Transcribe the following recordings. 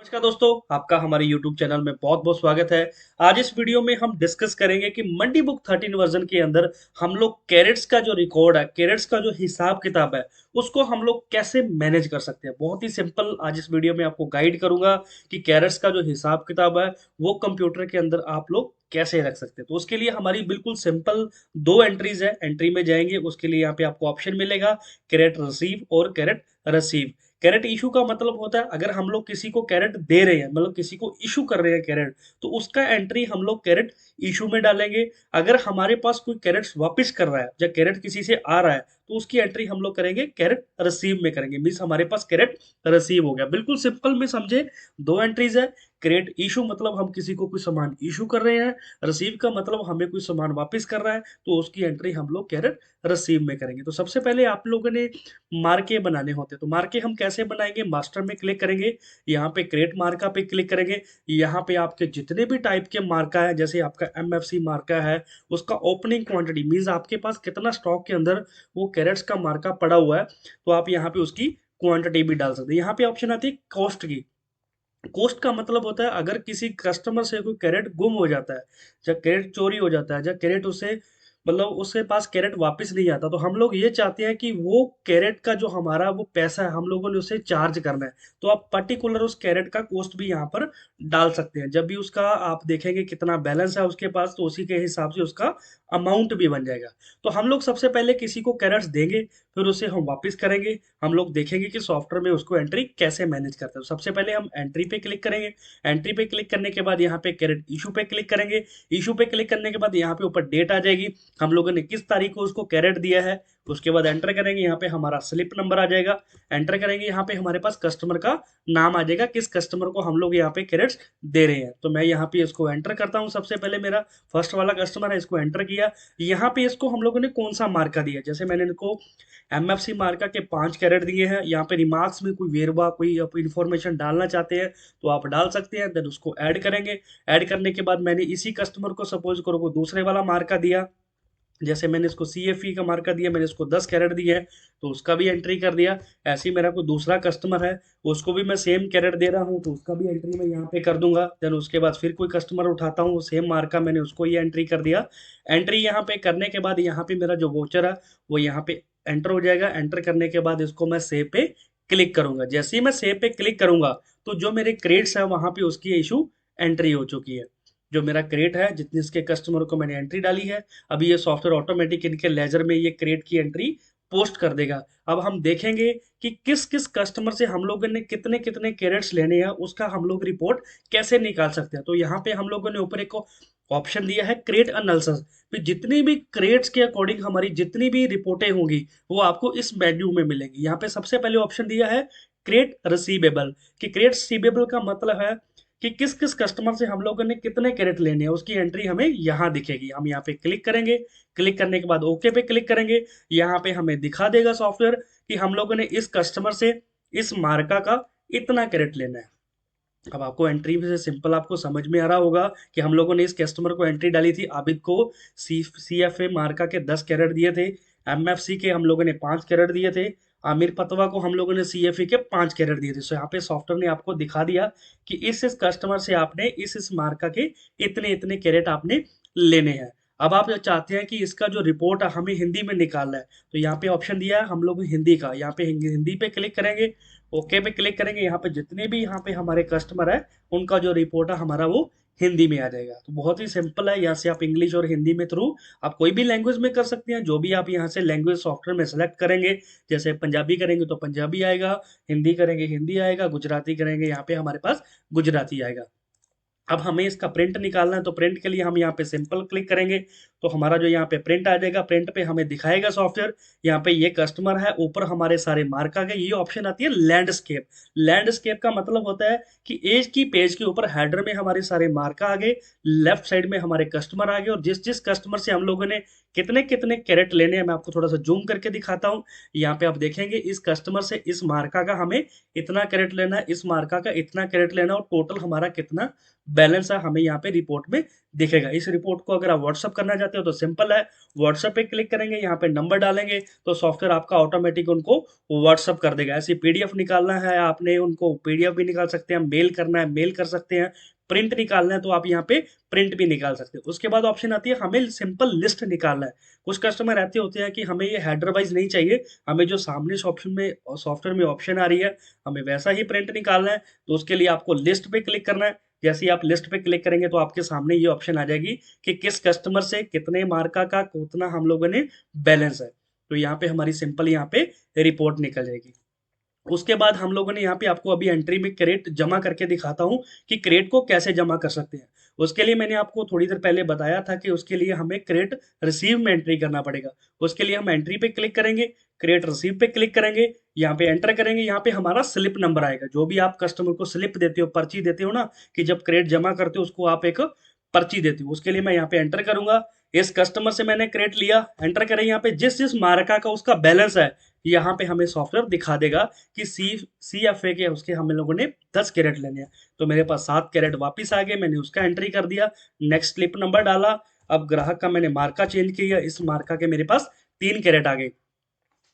नमस्कार दोस्तों, आपका हमारे YouTube चैनल में बहुत बहुत स्वागत है। आज इस वीडियो में हम डिस्कस करेंगे कि मंडी बुक 13 वर्जन के अंदर हम लोग कैरेट्स का जो रिकॉर्ड है, कैरेट्स का जो हिसाब किताब है, उसको हम लोग कैसे मैनेज कर सकते हैं। बहुत ही सिंपल आज इस वीडियो में आपको गाइड करूंगा कि कैरेट्स का जो हिसाब किताब है वो कंप्यूटर के अंदर आप लोग कैसे रख सकते हैं। तो उसके लिए हमारी बिल्कुल सिंपल दो एंट्रीज है। एंट्री में जाएंगे, उसके लिए यहाँ पे आपको ऑप्शन मिलेगा कैरेट रिसीव और कैरेट रिसीव। कैरेट इशू का मतलब होता है अगर हम लोग किसी को कैरेट दे रहे हैं, मतलब किसी को इशू कर रहे हैं कैरेट, तो उसका एंट्री हम लोग कैरेट इशू में डालेंगे। अगर हमारे पास कोई कैरेट्स वापस कर रहा है, जब कैरेट किसी से आ रहा है, तो उसकी एंट्री हम लोग करेंगे कैरेट रिसीव में करेंगे। मीन्स हमारे पास कैरेट रिसीव हो गया। बिल्कुल सिंपल में समझे, दो एंट्रीज है। क्रेडिट इशू मतलब हम किसी को कोई सामान इशू कर रहे हैं, रिसीव का मतलब हमें कोई सामान वापस कर रहा है, तो उसकी एंट्री हम लोग कैरेट रिसीव में करेंगे। तो सबसे पहले आप लोगों ने मार्के बनाने होते हैं। तो मार्के हम कैसे बनाएंगे? मास्टर में क्लिक करेंगे, यहाँ पे क्रिएट मार्का पे क्लिक करेंगे। यहाँ पे आपके जितने भी टाइप के मार्का है, जैसे आपका एमएफसी मार्का है, उसका ओपनिंग क्वांटिटी मीन्स आपके पास कितना स्टॉक के अंदर वो कैरेट्स का मार्का पड़ा हुआ है, तो आप यहाँ पे उसकी क्वांटिटी भी डाल सकते हैं। यहाँ पे ऑप्शन आती है कॉस्ट की। कॉस्ट का मतलब होता है अगर किसी कस्टमर से कोई कैरेट गुम हो जाता है, जब कैरेट चोरी हो जाता है, जब कैरेट उसे मतलब उसके पास कैरेट वापस नहीं आता, तो हम लोग ये चाहते हैं कि वो कैरेट का जो हमारा वो पैसा है हम लोगों ने उसे चार्ज करना है। तो आप पर्टिकुलर उस कैरेट का कॉस्ट भी यहाँ पर डाल सकते हैं। जब भी उसका आप देखेंगे कितना बैलेंस है उसके पास, तो उसी के हिसाब से उसका अमाउंट भी बन जाएगा। तो हम लोग सबसे पहले किसी को कैरेट्स देंगे, फिर उसे हम वापस करेंगे। हम लोग देखेंगे कि सॉफ्टवेयर में उसको एंट्री कैसे मैनेज करते हैं। सबसे पहले हम एंट्री पे क्लिक करेंगे। एंट्री पे क्लिक करने के बाद यहाँ पे कैरेट इशू पे क्लिक करेंगे। इशू पे क्लिक करने के बाद यहाँ पे ऊपर डेट आ जाएगी, हम लोगों ने किस तारीख को उसको कैरेट दिया है। उसके बाद एंटर करेंगे, यहाँ पे हमारा स्लिप नंबर आ जाएगा। एंटर करेंगे, यहाँ पे हमारे पास कस्टमर का नाम आ जाएगा, किस कस्टमर को हम लोग यहाँ पे कैरेट्स दे रहे हैं। तो मैं यहाँ पे इसको एंटर करता हूँ। सबसे पहले मेरा फर्स्ट वाला कस्टमर है, इसको एंटर किया। यहाँ पे इसको हम लोगों ने कौन सा मार्का दिया, जैसे मैंने इनको एमएफसी मार्का के 5 कैरेट दिए हैं। यहाँ पे रिमार्क्स में कोई वेरवा कोई आप इन्फॉर्मेशन डालना चाहते हैं तो आप डाल सकते हैं। देन उसको ऐड करेंगे। ऐड करने के बाद मैंने इसी कस्टमर को सपोज करो को दूसरे वाला मार्का दिया, जैसे मैंने इसको CFE का मार्का दिया, मैंने इसको 10 कैरेट दिए हैं, तो उसका भी एंट्री कर दिया। ऐसे ही मेरा कोई दूसरा कस्टमर है, उसको भी मैं सेम कैरेट दे रहा हूँ, तो उसका भी एंट्री मैं यहाँ पे कर दूंगा। देन उसके बाद फिर कोई कस्टमर उठाता हूँ सेम मार्का, मैंने उसको ये एंट्री कर दिया। एंट्री यहाँ पे करने के बाद यहाँ पे मेरा जो वोचर है वो यहाँ पे एंटर हो जाएगा। एंटर करने के बाद इसको मैं सेव पे क्लिक करूंगा। जैसे ही मैं सेव पे क्लिक करूंगा, तो जो मेरे क्रेड्स है वहां पे उसकी इशू एंट्री हो चुकी है। जो मेरा क्रेट है, जितने इसके कस्टमर को मैंने एंट्री डाली है, अभी ये सॉफ्टवेयर ऑटोमेटिक इनके लेजर में ये क्रेट की एंट्री पोस्ट कर देगा। अब हम देखेंगे कि किस किस कस्टमर से हम लोगों ने कितने कितने कैरेट्स लेने हैं, उसका हम लोग रिपोर्ट कैसे निकाल सकते हैं। तो यहाँ पे हम लोगों ने ऊपर एक ऑप्शन दिया है क्रेट एनालिसिस। फिर जितनी भी क्रेट्स के अकॉर्डिंग हमारी जितनी भी रिपोर्टें होंगी वो आपको इस मेन्यू में मिलेंगी। यहाँ पे सबसे पहले ऑप्शन दिया है क्रेट रिसीवेबल। कि क्रेट रिसीवेबल का मतलब है कि किस किस कस्टमर से हम लोगों ने कितने कैरेट लेने हैं, उसकी एंट्री हमें यहाँ दिखेगी। हम यहाँ पे क्लिक करेंगे। क्लिक करने के बाद ओके पे क्लिक करेंगे। यहाँ पे हमें दिखा देगा सॉफ्टवेयर कि हम लोगों ने इस कस्टमर से इस मार्का का इतना कैरेट लेना है। अब आपको एंट्री से सिंपल आपको समझ में आ रहा होगा कि हम लोगों ने इस कस्टमर को एंट्री डाली थी। आबिद को CFA मार्का के 10 कैरेट दिए थे। MFC के हम लोगों ने 5 कैरेट दिए थे। आमिर पतवा को हम लोगों ने CFA के 5 कैरेट दिए थे। सो यहाँ पे सॉफ्टवेयर ने आपको दिखा दिया कि इस कस्टमर से आपने इस मार्का के इतने इतने कैरेट आपने लेने हैं। अब आप चाहते हैं कि इसका जो रिपोर्ट है हमें हिंदी में निकालना है, तो यहाँ पे ऑप्शन दिया है हम लोग हिंदी का। यहाँ पे हिंदी पे क्लिक करेंगे, ओके पे क्लिक करेंगे। यहाँ पे जितने भी यहाँ पे हमारे कस्टमर है उनका जो रिपोर्ट है हमारा वो हिंदी में आ जाएगा। तो बहुत ही सिंपल है। यहाँ से आप इंग्लिश और हिंदी में थ्रू आप कोई भी लैंग्वेज में कर सकते हैं, जो भी आप यहाँ से लैंग्वेज सॉफ्टवेयर में सेलेक्ट करेंगे। जैसे पंजाबी करेंगे तो पंजाबी आएगा, हिंदी करेंगे हिंदी आएगा, गुजराती करेंगे यहाँ पे हमारे पास गुजराती आएगा। अब हमें इसका प्रिंट निकालना है, तो प्रिंट के लिए हम यहाँ पे सिंपल क्लिक करेंगे, तो हमारा जो यहाँ पे प्रिंट आ जाएगा। प्रिंट पे हमें दिखाएगा सॉफ्टवेयर, यहाँ पे ये कस्टमर है, ऊपर हमारे सारे मार्क आ गए। ये ऑप्शन आती है लैंडस्केप। लैंडस्केप का मतलब होता है कि एज की पेज के ऊपर हेडर में हमारे सारे मार्क आ गए, लेफ्ट साइड में हमारे कस्टमर आ गए, और जिस जिस कस्टमर से हम लोगों ने कितने कितने कैरेट लेने हैं मैं आपको थोड़ा सा जूम करके दिखाता हूँ। यहाँ पे आप देखेंगे इस कस्टमर से इस मार्का का हमें इतना कैरेट लेना है, इस मार्का का इतना कैरेट लेना है, और टोटल हमारा कितना बैलेंस है हमें यहाँ पे रिपोर्ट में दिखेगा। इस रिपोर्ट को अगर आप व्हाट्सअप करना चाहते चाहते हो तो सिंपल है, व्हाट्सएप पे क्लिक करेंगे, यहाँ पे नंबर डालेंगे तो सॉफ्टवेयर आपका ऑटोमेटिक उनको व्हाट्सएप कर देगा। ऐसे पीडीएफ निकालना है आपने, उनको पीडीएफ भी निकाल सकते हैं, मेल करना है मेल कर सकते हैं, प्रिंट निकालना है तो आप यहाँ पे प्रिंट भी निकाल सकते हो। उसके बाद ऑप्शन आती है हमें सिंपल लिस्ट निकालना है। कुछ कस्टमर ऐसे होते हैं कि हमें ये हेडर वाइज नहीं चाहिए, हमें जो सामने ऑप्शन में सॉफ्टवेयर में ऑप्शन आ रही है हमें वैसा ही प्रिंट निकालना है, तो उसके लिए आपको लिस्ट पे क्लिक करना है। जैसे ही आप लिस्ट पे क्लिक करेंगे तो आपके सामने ये ऑप्शन आ जाएगी कि किस कस्टमर से कितने मार्का का कितना हम लोगों ने बैलेंस है, तो यहाँ पे हमारी सिंपल यहाँ पे रिपोर्ट निकल जाएगी। उसके बाद हम लोगों ने यहाँ पे आपको अभी एंट्री में क्रेट जमा करके दिखाता हूँ कि क्रेट को कैसे जमा कर सकते हैं। उसके लिए मैंने आपको थोड़ी देर पहले बताया था कि उसके लिए हमें क्रेट रिसीव में एंट्री करना पड़ेगा। उसके लिए हम एंट्री पे क्लिक करेंगे, क्रेट रिसीव पे क्लिक करेंगे, यहाँ पे एंटर करेंगे, यहाँ पे हमारा स्लिप नंबर आएगा। जो भी आप कस्टमर को स्लिप देते हो, पर्ची देते हो ना, कि जब क्रेट जमा करते हो उसको आप एक पर्ची देते हो, उसके लिए मैं यहाँ पे एंटर करूंगा। इस कस्टमर से मैंने क्रेट लिया, एंटर करें, यहाँ पे जिस जिस मार्का का उसका बैलेंस है यहाँ पे हमें सॉफ्टवेयर दिखा देगा कि सी एफ ए के उसके हम लोगों ने 10 कैरेट लेने हैं। तो मेरे पास 7 कैरेट वापस आ गए, मैंने उसका एंट्री कर दिया, नेक्स्ट स्लिप नंबर डाला। अब ग्राहक का मैंने मार्का चेंज किया, इस मार्का के मेरे पास 3 कैरेट आ गए।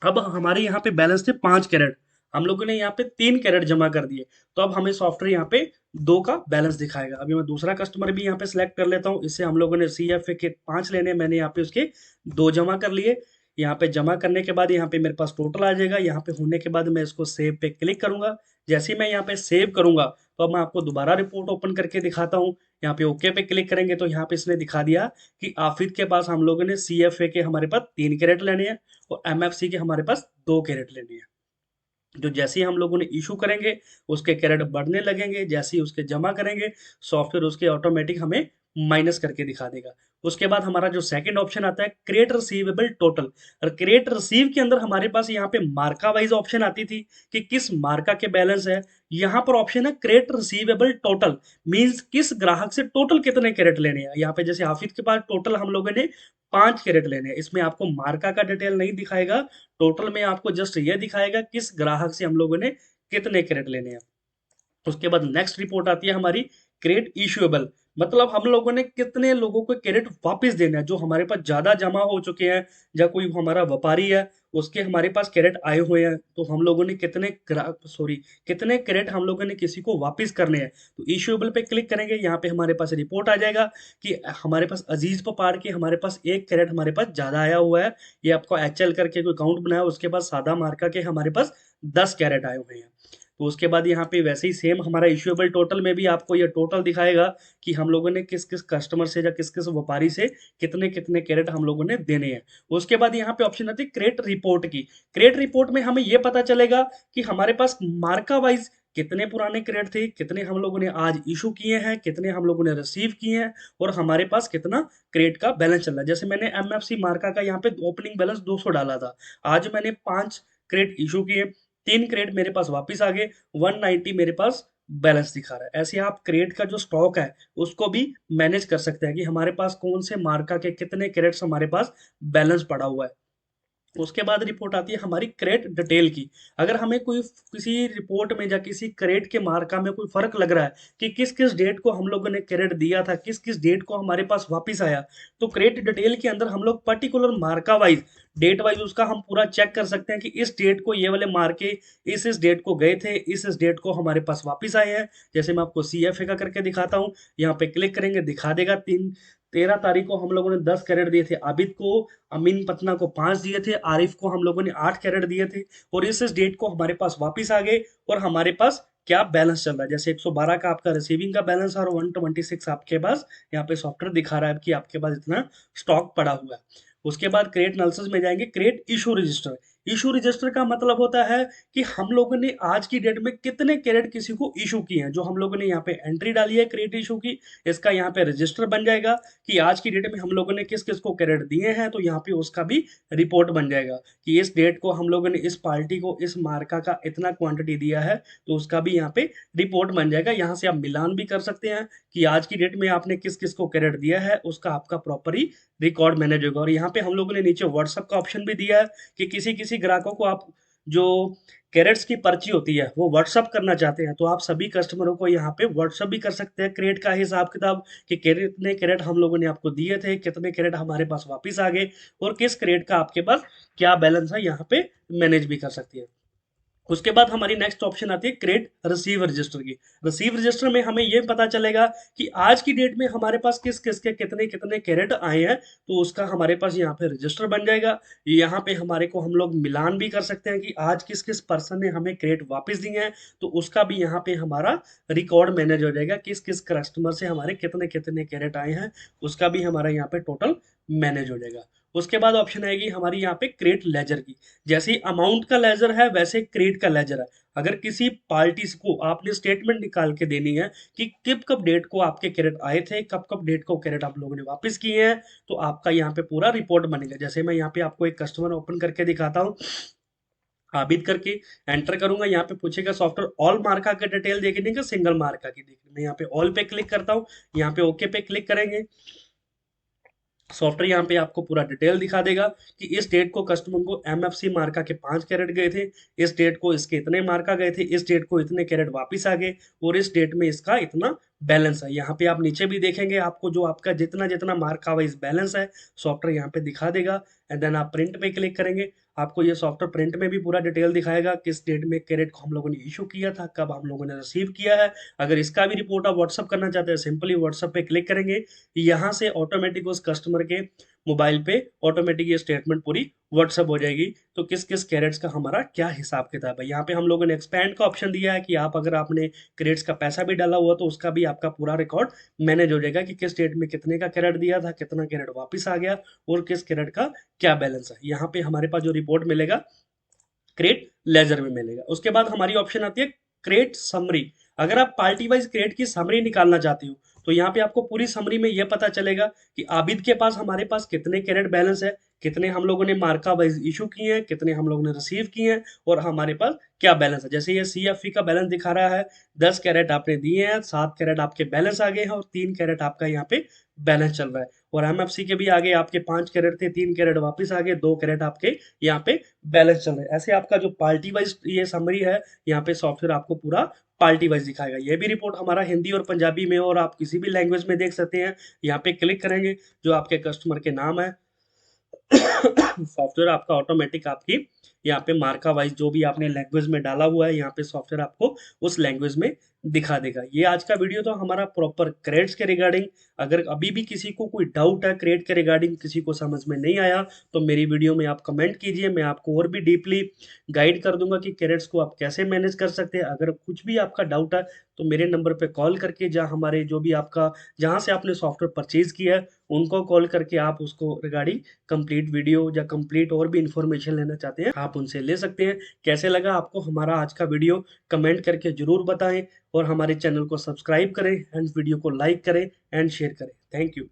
अब हमारे यहाँ पे बैलेंस थे 5 कैरेट, हम लोगों ने यहाँ पे 3 कैरेट जमा कर दिए, तो अब हमें सॉफ्टवेयर यहाँ पे 2 का बैलेंस दिखाएगा। अभी मैं दूसरा कस्टमर भी यहाँ पे सिलेक्ट कर लेता हूँ, इससे हम लोगों ने CFA के 5 लेने, मैंने यहाँ पे उसके 2 जमा कर लिए। यहाँ पे जमा करने के बाद यहाँ पे मेरे पास टोटल आ जाएगा, यहाँ पे होने के बाद मैं इसको सेव पे क्लिक करूंगा। जैसे ही मैं यहाँ पे सेव करूंगा तो अब मैं आपको दोबारा रिपोर्ट ओपन करके दिखाता हूँ। यहाँ पे ओके पे क्लिक करेंगे तो यहाँ पे इसने दिखा दिया कि आफिद के पास हम लोगों ने CFA के हमारे पास 3 कैरेट लेने हैं और MFC के हमारे पास 2 कैरेट लेने हैं। जो जैसे ही हम लोगों ने इशू करेंगे उसके कैरेट बढ़ने लगेंगे, जैसे ही उसके जमा करेंगे सॉफ्टवेयर उसके ऑटोमेटिक हमें माइनस करके दिखा देगा। उसके बाद हमारा जो सेकंड ऑप्शन आता है क्रिएट रिसीवेबल टोटल, और क्रिएट रिसीव के अंदर हमारे पास यहाँ पे मार्का वाइज ऑप्शन आती थी कि किस मार्का के बैलेंस है। यहाँ पर ऑप्शन है क्रिएट रिसीवेबल टोटल, मींस किस ग्राहक से टोटल कितने कैरेट लेने हैं। यहाँ पे जैसे हाफिज के पास टोटल हम लोगों ने 5 कैरेट लेने हैं, इसमें आपको मार्का का डिटेल नहीं दिखाएगा, टोटल में आपको जस्ट ये दिखाएगा किस ग्राहक से हम लोगों ने कितने कैरेट लेने हैं। उसके बाद नेक्स्ट रिपोर्ट आती है हमारी क्रेडिट इशुएबल, मतलब हम लोगों ने कितने लोगों को क्रेडिट वापस देना है, जो हमारे पास ज्यादा जमा हो चुके हैं, या कोई हमारा व्यापारी है उसके हमारे पास क्रेडिट आए हुए हैं, तो हम लोगों ने कितने क्रेडिट हम लोगों ने किसी को वापस करने हैं। तो इशुएबल पे क्लिक करेंगे, यहाँ पे हमारे पास रिपोर्ट आ जाएगा कि हमारे पास अजीज पपार के हमारे पास 1 कैरेट हमारे पास ज्यादा आया हुआ है। ये आपको HL करके कोई अकाउंट बनाया, उसके बाद सादा मार्का के हमारे पास 10 कैरेट आए हुए हैं। तो उसके बाद यहाँ पे वैसे ही सेम हमारा इश्यूएबल टोटल में भी आपको ये टोटल दिखाएगा कि हम लोगों ने किस किस कस्टमर से या किस किस व्यापारी से कितने कितने कैरेट हम लोगों ने देने हैं। उसके बाद यहाँ पे ऑप्शन आती है क्रेडिट रिपोर्ट की। क्रेडिट रिपोर्ट में हमें ये पता चलेगा कि हमारे पास मार्का वाइज कितने पुराने क्रेडिट थे, कितने हम लोगों ने आज इशू किए हैं, कितने हम लोगों ने रिसीव किए हैं, और हमारे पास कितना क्रेडिट का बैलेंस चल रहा है। जैसे मैंने MFC मार्का का यहाँ पे ओपनिंग बैलेंस 200 डाला था, आज मैंने 5 क्रेडिट इशू किए, 3 क्रेडिट मेरे पास वापस आ गए, 190 मेरे पास बैलेंस दिखा रहा है। ऐसे आप क्रेडिट का जो स्टॉक है उसको भी मैनेज कर सकते हैं कि हमारे पास कौन से मार्का के कितने क्रेडिट्स हमारे पास बैलेंस पड़ा हुआ है। उसके बाद रिपोर्ट आती है हमारी क्रेडिट डिटेल की। अगर हमें कोई किसी रिपोर्ट में या किसी क्रेडिट के मार्का में कोई फर्क लग रहा है कि किस किस डेट को हम लोगों ने क्रेडिट दिया था, किस किस डेट को हमारे पास वापस आया, तो क्रेडिट डिटेल के अंदर हम लोग पर्टिकुलर मार्का वाइज डेट वाइज उसका हम पूरा चेक कर सकते हैं कि इस डेट को ये वाले मार्के इस डेट को गए थे, इस डेट को हमारे पास वापस आए हैं। जैसे मैं आपको CFA का करके दिखाता हूँ, यहाँ पे क्लिक करेंगे दिखा देगा 13 तारीख को हम लोगों ने 10 कैरेट दिए थे आबिद को, अमीन पतना को 5 दिए थे, आरिफ को हम लोगों ने 8 कैरेट दिए थे, और इस डेट को हमारे पास वापस आ गए और हमारे पास क्या बैलेंस चल रहा है। जैसे 112 का आपका रिसीविंग का बैलेंस और 126 आपके पास यहाँ पे सॉफ्टवेयर दिखा रहा है कि आपके पास इतना स्टॉक पड़ा हुआ है। उसके बाद क्रेडिट एनालिसिस में जाएंगे, credit issue register. Issue register का मतलब होता है कि हम लोगों ने आज की डेट में कितने क्रेडिट किसी को इशू किए हैं, जो हम लोगों ने यहाँ पे एंट्री डाली है क्रेडिट इशू की, इसका यहाँ पे रजिस्टर बन जाएगा कि आज की डेट में हम लोगों ने किस किस को क्रेडिट दिए हैं, तो यहाँ पे उसका भी रिपोर्ट बन जाएगा कि इस डेट को हम लोगों ने इस पार्टी को इस मार्का का इतना क्वांटिटी दिया है, तो उसका भी यहाँ पे रिपोर्ट बन जाएगा। यहाँ से आप मिलान भी कर सकते हैं कि आज की डेट में आपने किस किस को क्रेडिट दिया है, उसका आपका प्रॉपर ही रिकॉर्ड मैनेज होगा। और यहाँ पे हम लोगों ने नीचे व्हाट्सएप का ऑप्शन भी दिया है कि किसी किसी ग्राहकों को आप जो क्रेडिट्स की पर्ची होती है वो व्हाट्सअप करना चाहते हैं, तो आप सभी कस्टमरों को यहाँ पे व्हाट्सअप भी कर सकते हैं क्रेडिट का हिसाब किताब, कि कितने क्रेडिट हम लोगों ने आपको दिए थे, कितने क्रेडिट हमारे पास वापस आ गए, और किस क्रेडिट का आपके पास क्या बैलेंस है, यहाँ पे मैनेज भी कर सकती है। उसके बाद हमारी नेक्स्ट ऑप्शन आती है क्रेडिट रिसीव रजिस्टर की। रिसीव रजिस्टर में हमें ये पता चलेगा कि आज की डेट में हमारे पास किस किस के कितने कितने क्रेडिट आए हैं, तो उसका हमारे पास यहाँ पे रजिस्टर बन जाएगा। यहाँ पे हमारे को हम लोग मिलान भी कर सकते हैं कि आज किस किस पर्सन ने हमें क्रेडिट वापस दिए हैं, तो उसका भी यहाँ पे हमारा रिकॉर्ड मैनेज हो जाएगा, किस किस कस्टमर से हमारे कितने कितने क्रेडिट आए हैं, उसका भी हमारा यहाँ पे टोटल मैनेज हो जाएगा। उसके बाद ऑप्शन आएगी हमारी यहाँ पे क्रेडिट लेजर की। जैसे अमाउंट का लेजर है वैसे क्रेडिट का लेजर है। अगर किसी पार्टी को आपने स्टेटमेंट निकाल के देनी है कि कब कब डेट को आपके क्रेडिट आए थे, कब कब डेट को क्रेडिट आप लोगों ने वापस किए हैं, तो आपका यहाँ पे पूरा रिपोर्ट बनेगा। जैसे मैं यहाँ पे आपको एक कस्टमर ओपन करके दिखाता हूँ, आबिद करके एंटर करूंगा, यहाँ पे पूछेगा सॉफ्टवेयर ऑल मार्का की डिटेल देखने का सिंगल मार्का की देखनी, मैं यहाँ पे ऑल पे क्लिक करता हूँ, यहाँ पे ओके पे क्लिक करेंगे। सॉफ्टवेयर यहाँ पे आपको पूरा डिटेल दिखा देगा कि इस डेट को कस्टमर को एमएफसी मार्का के 5 कैरेट गए थे, इस डेट को इसके इतने मार्का गए थे, इस डेट को इतने कैरेट वापस आ गए, और इस डेट में इसका इतना बैलेंस है। यहाँ पे आप नीचे भी देखेंगे आपको जो आपका जितना जितना मार्का वाइज बैलेंस है सॉफ्टवेयर यहाँ पे दिखा देगा। एंड देन आप प्रिंट पे क्लिक करेंगे, आपको ये सॉफ्टवेयर प्रिंट में भी पूरा डिटेल दिखाएगा किस डेट में क्रेडिट को हम लोगों ने इशू किया था, कब हम लोगों ने रिसीव किया है। अगर इसका भी रिपोर्ट आप व्हाट्सअप करना चाहते हैं, सिंपली व्हाट्सअप पे क्लिक करेंगे, यहाँ से ऑटोमेटिक उस कस्टमर के मोबाइल पे ऑटोमेटिक ये स्टेटमेंट पूरी व्हाट्सअप हो जाएगी, तो किस किस कैरेट्स का हमारा क्या हिसाब किताब है। यहाँ पे हम लोगों ने एक्सपेंड का ऑप्शन दिया है कि आप अगर आपने क्रेडिट्स का पैसा भी डाला हुआ तो उसका भी आपका पूरा रिकॉर्ड मैनेज हो जाएगा कि किस डेट में कितने का क्रेडिट दिया था, कितना क्रेडिट वापस आ गया, और किस क्रेडिट का क्या बैलेंस है। यहाँ पे हमारे पास जो रिपोर्ट मिलेगा क्रेडिट लेजर में मिलेगा। उसके बाद हमारी ऑप्शन आती है क्रेडिट समरी। अगर आप पार्टी वाइज क्रेडिट की समरी निकालना चाहते हो, तो यहाँ पे आपको पूरी समरी में यह पता चलेगा कि आबिद के पास हमारे पास कितने क्रेडिट बैलेंस है, कितने हम लोगों ने मार्का वाइज इशू किए हैं, कितने हम लोगों ने रिसीव किए हैं, और हमारे पास क्या बैलेंस है। जैसे ये सीएफई का बैलेंस दिखा रहा है, 10 कैरेट आपने दिए हैं, 7 कैरेट आपके बैलेंस आ गए हैं, और 3 कैरेट आपका यहाँ पे बैलेंस चल रहा है। और एमएफसी के भी आगे आपके 5 कैरेट थे, 3 कैरेट वापस आ गए, 2 कैरेट आपके यहाँ पे बैलेंस चल रहा है। ऐसे आपका जो पार्टी वाइज ये समरी है, यहाँ पे सॉफ्टवेयर आपको पूरा पार्टी वाइज दिखाएगा। ये भी रिपोर्ट हमारा हिंदी और पंजाबी में, और आप किसी भी लैंग्वेज में देख सकते हैं। यहाँ पे क्लिक करेंगे, जो आपके कस्टमर के नाम है सॉफ्टवेयर आपका ऑटोमेटिक आपकी यहाँ पे मार्का वाइज जो भी आपने लैंग्वेज में डाला हुआ है, यहाँ पे सॉफ्टवेयर आपको उस लैंग्वेज में दिखा देगा। ये आज का वीडियो तो हमारा प्रॉपर क्रेडिट्स के रिगार्डिंग। अगर अभी भी किसी को कोई डाउट है क्रेडिट के रिगार्डिंग, किसी को समझ में नहीं आया, तो मेरी वीडियो में आप कमेंट कीजिए, मैं आपको और भी डीपली गाइड कर दूंगा कि क्रेडिट्स को आप कैसे मैनेज कर सकते हैं। अगर कुछ भी आपका डाउट है तो मेरे नंबर पे कॉल करके, जहाँ हमारे जो भी आपका जहाँ से आपने सॉफ्टवेयर परचेज किया है उनको कॉल करके आप उसको रिगार्डिंग कंप्लीट वीडियो या कंप्लीट और भी इंफॉर्मेशन लेना चाहते हैं, आप उनसे ले सकते हैं। कैसे लगा आपको हमारा आज का वीडियो, कमेंट करके जरूर बताएं, और हमारे चैनल को सब्सक्राइब करें एंड वीडियो को लाइक करें एंड शेयर करें। Thank you.